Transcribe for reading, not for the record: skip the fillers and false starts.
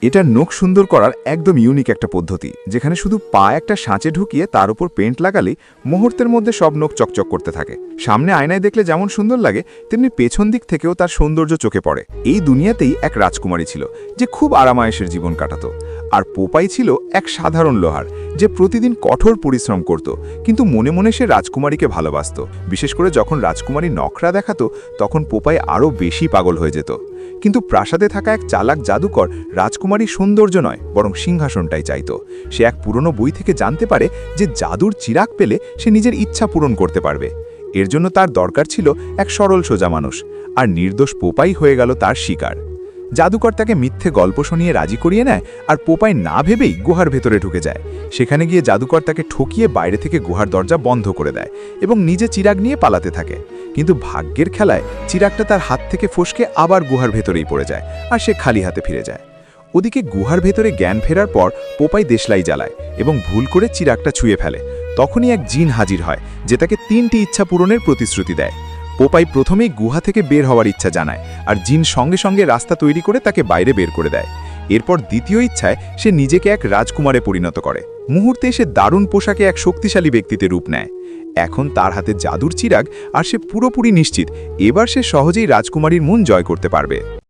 এটা নখ সুন্দর করার একদম ইউনিক একটা পদ্ধতি, যেখানে শুধু পা একটা সাঁচে ঢুকিয়ে তার উপর পেন্ট লাগালেই মুহূর্তের মধ্যে সব নখ চকচক করতে থাকে। সামনে আয়নায় দেখলে যেমন সুন্দর লাগে, তেমনি পেছন দিক থেকেও তার সৌন্দর্য চোখে পড়ে। এই দুনিয়াতেই এক রাজকুমারী ছিল যে খুব আরামায়েশের জীবন কাটাতো, আর পোপাই ছিল এক সাধারণ লোহার যে প্রতিদিন কঠোর পরিশ্রম করত, কিন্তু মনে মনে সে রাজকুমারীকে ভালোবাসত। বিশেষ করে যখন রাজকুমারী নখরা দেখাতো, তখন পোপাই আরও বেশি পাগল হয়ে যেত। কিন্তু প্রাসাদে থাকা এক চালাক জাদুকর রাজকুমারী সৌন্দর্য নয়, বরং সিংহাসনটাই চাইত। সে এক পুরনো বই থেকে জানতে পারে যে জাদুর চিরাগ পেলে সে নিজের ইচ্ছা পূরণ করতে পারবে। এর জন্য তার দরকার ছিল এক সরল সোজা মানুষ, আর নির্দোষ পোপাই হয়ে গেল তার শিকার। জাদুকর তাকে মিথ্যে গল্প শুনিয়ে রাজি করিয়ে নেয়, আর পোপাই না ভেবেই গুহার ভেতরে ঢুকে যায়। সেখানে গিয়ে জাদুকর তাকে ঠকিয়ে বাইরে থেকে গুহার দরজা বন্ধ করে দেয় এবং নিজে চিরাগ নিয়ে পালাতে থাকে। কিন্তু ভাগ্যের খেলায় চিরাগটা তার হাত থেকে ফসকে আবার গুহার ভেতরেই পড়ে যায়, আর সে খালি হাতে ফিরে যায়। ওদিকে গুহার ভেতরে জ্ঞান ফেরার পর পোপাই দেশলাই জ্বালায় এবং ভুল করে চিরাগটা ছুঁয়ে ফেলে। তখনই এক জিন হাজির হয় যে তাকে 3টি ইচ্ছা পূরণের প্রতিশ্রুতি দেয়। পোপাই প্রথমেই গুহা থেকে বের হওয়ার ইচ্ছা জানায়, আর জিন সঙ্গে সঙ্গে রাস্তা তৈরি করে তাকে বাইরে বের করে দেয়। এরপর দ্বিতীয় ইচ্ছায় সে নিজেকে এক রাজকুমারে পরিণত করে। মুহূর্তে সে দারুণ পোশাকে এক শক্তিশালী ব্যক্তিতে রূপ নেয়। এখন তার হাতে জাদুর চিরাগ, আর সে পুরোপুরি নিশ্চিত এবার সে সহজেই রাজকুমারীর মন জয় করতে পারবে।